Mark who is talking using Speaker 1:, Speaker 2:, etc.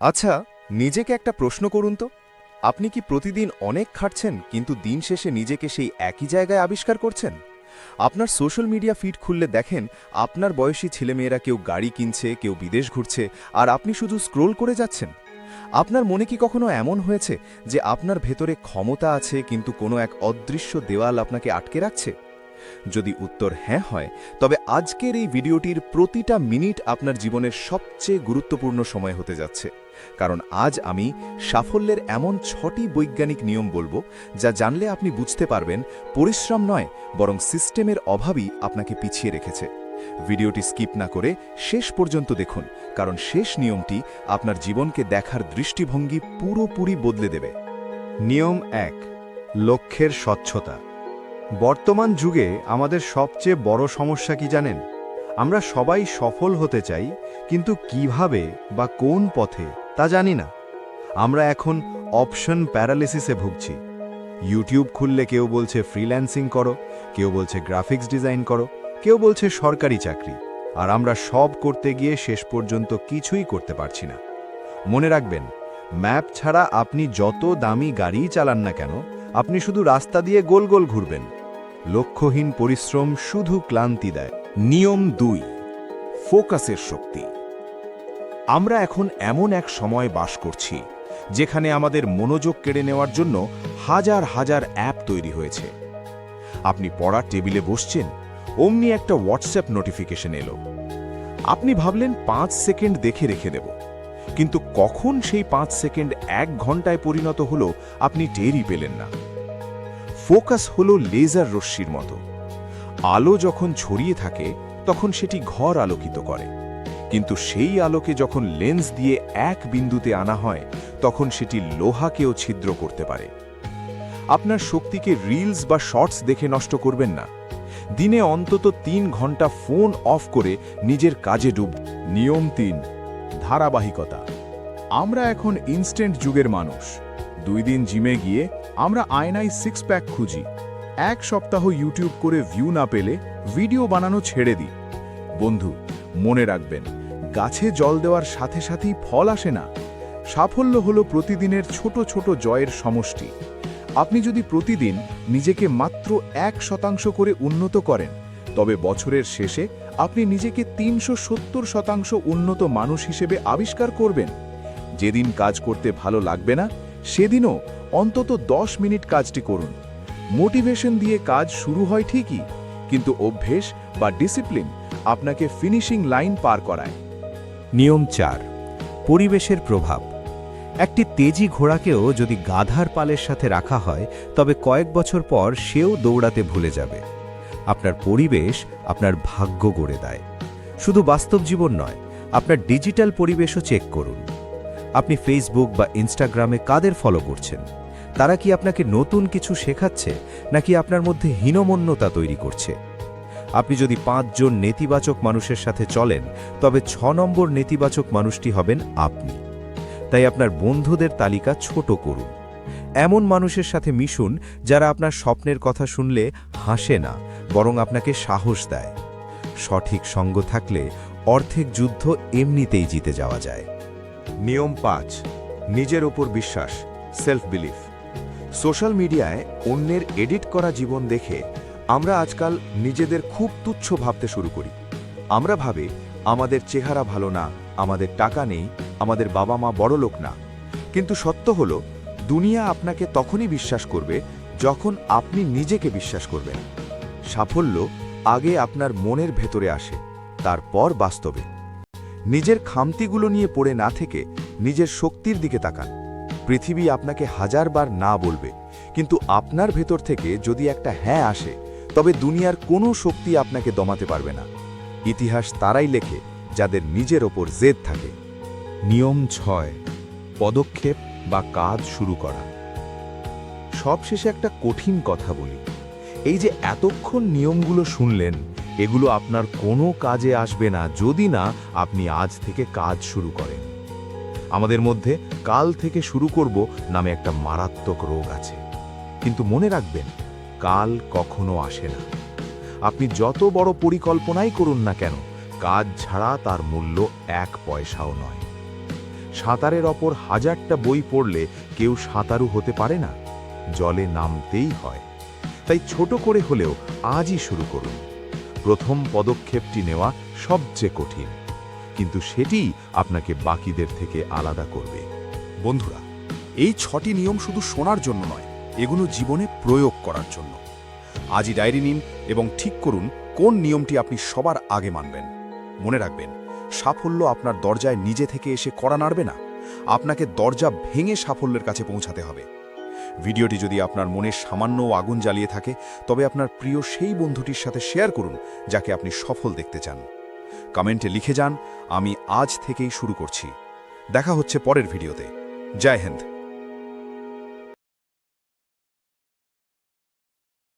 Speaker 1: আচ্ছা, নিজেকে একটা প্রশ্ন করুন তো। আপনি কি প্রতিদিন অনেক খাটছেন কিন্তু দিন শেষে নিজেকে সেই একই জায়গায় আবিষ্কার করছেন? আপনার সোশ্যাল মিডিয়া ফিড খুললে দেখেন আপনার বয়সী ছেলেমেয়েরা কেউ গাড়ি কিনছে, কেউ বিদেশ ঘুরছে, আর আপনি শুধু স্ক্রোল করে যাচ্ছেন। আপনার মনে কি কখনো এমন হয়েছে যে আপনার ভেতরে ক্ষমতা আছে কিন্তু কোনো এক অদৃশ্য দেওয়াল আপনাকে আটকে রাখছে? যদি উত্তর হ্যাঁ হয়, তবে আজকের এই ভিডিওটির প্রতিটা মিনিট আপনার জীবনের সবচেয়ে গুরুত্বপূর্ণ সময় হতে যাচ্ছে। কারণ আজ আমি সাফল্যের এমন 6টি বৈজ্ঞানিক নিয়ম বলবো যা জানলে আপনি বুঝতে পারবেন পরিশ্রম নয়, বরং সিস্টেমের অভাবই আপনাকে পিছিয়ে রেখেছে। ভিডিওটি স্কিপ না করে শেষ পর্যন্ত দেখুন, কারণ শেষ নিয়মটি আপনার জীবনকে দেখার দৃষ্টিভঙ্গি পুরোপুরি বদলে দেবে।
Speaker 2: নিয়ম 1, লক্ষ্যের স্বচ্ছতা। বর্তমান যুগে আমাদের সবচেয়ে বড় সমস্যা কি জানেন? আমরা সবাই সফল হতে চাই, কিন্তু কিভাবে বা কোন পথে তা জানি না। আমরা এখন অপশন প্যারালিসিসে ভুগছি। ইউটিউব খুললে কেউ বলছে ফ্রিল্যান্সিং করো, কেউ বলছে গ্রাফিক্স ডিজাইন করো, কেউ বলছে সরকারি চাকরি, আর আমরা সব করতে গিয়ে শেষ পর্যন্ত কিছুই করতে পারছি না। মনে রাখবেন, ম্যাপ ছাড়া আপনি যত দামি গাড়িই চালান না কেন, আপনি শুধু রাস্তা দিয়ে গোল গোল ঘুরবেন। লক্ষ্যহীন পরিশ্রম শুধু ক্লান্তি দেয়।
Speaker 1: নিয়ম 2, ফোকাসের শক্তি। আমরা এখন এমন এক সময় বাস করছি যেখানে আমাদের মনোযোগ কেড়ে নেওয়ার জন্য হাজার হাজার অ্যাপ তৈরি হয়েছে। আপনি পড়ার টেবিলে বসছেন, অমনি একটা হোয়াটসঅ্যাপ নোটিফিকেশন এলো। আপনি ভাবলেন 5 সেকেন্ড দেখে রেখে দেব, কিন্তু কখন সেই 5 সেকেন্ড 1 ঘন্টায় পরিণত হলো আপনি টেরই পেলেন না। ফোকাস হলো লেজার রশ্মির মতো। আলো যখন ছড়িয়ে থাকে তখন সেটি ঘর আলোকিত করে, কিন্তু সেই আলোকে যখন লেন্স দিয়ে এক বিন্দুতে আনা হয় তখন সেটি লোহাকেও ছিদ্র করতে পারে। আপনার শক্তিকে রিলস বা শর্টস দেখে নষ্ট করবেন না। দিনে অন্তত 3 ঘন্টা ফোন অফ করে নিজের কাজে ডুব। নিয়ম 3, ধারাবাহিকতা। আমরা এখন ইনস্ট্যান্ট যুগের মানুষ। 2 দিন জিমে গিয়ে আমরা আয়নায় 6 প্যাক খুঁজি। 1 সপ্তাহ ইউটিউব করে ভিউ না পেলে ভিডিও বানানো ছেড়ে দিই। বন্ধু, মনে রাখবেন, গাছে জল দেওয়ার সাথে সাথেই ফল আসে না। সাফল্য হলো প্রতিদিনের ছোট ছোট জয়ের সমষ্টি। আপনি যদি প্রতিদিন নিজেকে মাত্র 1% করে উন্নত করেন, তবে বছরের শেষে আপনি নিজেকে 370% উন্নত মানুষ হিসেবে আবিষ্কার করবেন। যেদিন কাজ করতে ভালো লাগবে না, সেদিনও অন্তত 10 মিনিট কাজটি করুন। মোটিভেশন দিয়ে কাজ শুরু হয় ঠিকই, কিন্তু অভ্যেস বা ডিসিপ্লিন আপনাকে ফিনিশিং লাইন পার করায়।
Speaker 3: নিয়ম 4, পরিবেশের প্রভাব। একটি তেজি ঘোড়াকেও যদি গাধার পালের সাথে রাখা হয়, তবে কয়েক বছর পর সেও দৌড়াতে ভুলে যাবে। আপনার পরিবেশ আপনার ভাগ্য গড়ে দেয়। শুধু বাস্তব জীবন নয়, আপনার ডিজিটাল পরিবেশও চেক করুন। আপনি ফেসবুক বা ইনস্টাগ্রামে কাদের ফলো করছেন? তারা কি আপনাকে নতুন কিছু শেখাচ্ছে, নাকি আপনার মধ্যে হীনমন্যতা তৈরি করছে? আপনি যদি 5 জন নেতিবাচক মানুষের সাথে চলেন, তবে 6 নম্বর নেতিবাচক মানুষটি হবেন আপনি। তাই আপনার বন্ধুদের তালিকা ছোট করুন। এমন মানুষের সাথে মিশুন যারা আপনার স্বপ্নের কথা শুনলে হাসে না, বরং আপনাকে সাহস দেয়। সঠিক সঙ্গ থাকলে অর্ধেক যুদ্ধ এমনিতেই জিতে যাওয়া যায়।
Speaker 2: নিয়ম 5, নিজের ওপর বিশ্বাস, সেলফ বিলিফ। সোশ্যাল মিডিয়ায় অন্যের এডিট করা জীবন দেখে আমরা আজকাল নিজেদের খুব তুচ্ছ ভাবতে শুরু করি। আমরা ভাবে আমাদের চেহারা ভালো না, আমাদের টাকা নেই, আমাদের বাবা মা বড়লোক না। কিন্তু সত্য হলো, দুনিয়া আপনাকে তখনই বিশ্বাস করবে যখন আপনি নিজেকে বিশ্বাস করবেন। সাফল্য আগে আপনার মনের ভেতরে আসে, তারপর বাস্তবে। নিজের খামতিগুলো নিয়ে পড়ে না থেকে নিজের শক্তির দিকে তাকান। পৃথিবী আপনাকে 1000 বার না বলবে, কিন্তু আপনার ভেতর থেকে যদি একটা হ্যাঁ আসে, তবে দুনিয়ার কোনো শক্তি আপনাকে দমাতে পারবে না। ইতিহাস তারাই লেখে যাদের নিজের ওপর জেদ থাকে।
Speaker 1: নিয়ম 6, পদক্ষেপ বা কাজ শুরু করা। সবশেষে একটা কঠিন কথা বলি, এই যে এতক্ষণ নিয়মগুলো শুনলেন, এগুলো আপনার কোনো কাজে আসবে না যদি না আপনি আজ থেকে কাজ শুরু করেন। আমাদের মধ্যে কাল থেকে শুরু করব নামে একটা মারাত্মক রোগ আছে। কিন্তু মনে রাখবেন, কাল কখনো আসে না। আপনি যত বড় পরিকল্পনাই করুন না কেন, কাজ ছাড়া তার মূল্য 1 পয়সাও নয়।
Speaker 2: সাঁতারের ওপর হাজারটা বই পড়লে কেউ সাঁতারু হতে পারে না, জলে নামতেই হয়। তাই ছোট করে হলেও আজই শুরু করুন। প্রথম পদক্ষেপটি নেওয়া সবচেয়ে কঠিন, কিন্তু সেটিই আপনাকে বাকিদের থেকে আলাদা করবে।
Speaker 1: বন্ধুরা, এই 6টি নিয়ম শুধু শোনার জন্য নয়, এগুলো জীবনে প্রয়োগ করার জন্য। আজই ডায়েরি নিন এবং ঠিক করুন কোন নিয়মটি আপনি সবার আগে মানবেন। মনে রাখবেন, সাফল্য আপনার দরজায় নিজে থেকে এসে কড়া নাড়বে না, আপনাকে দরজা ভেঙে সাফল্যের কাছে পৌঁছাতে হবে। ভিডিওটি যদি আপনার মনে সামান্য আগুন জ্বালিয়ে থাকে, তবে আপনার প্রিয় সেই বন্ধুটির সাথে শেয়ার করুন যাকে আপনি সফল দেখতে চান। কমেন্টে লিখে যান, আমি আজ থেকেই শুরু করছি। দেখা হচ্ছে পরের ভিডিওতে। জয় হিন্দ।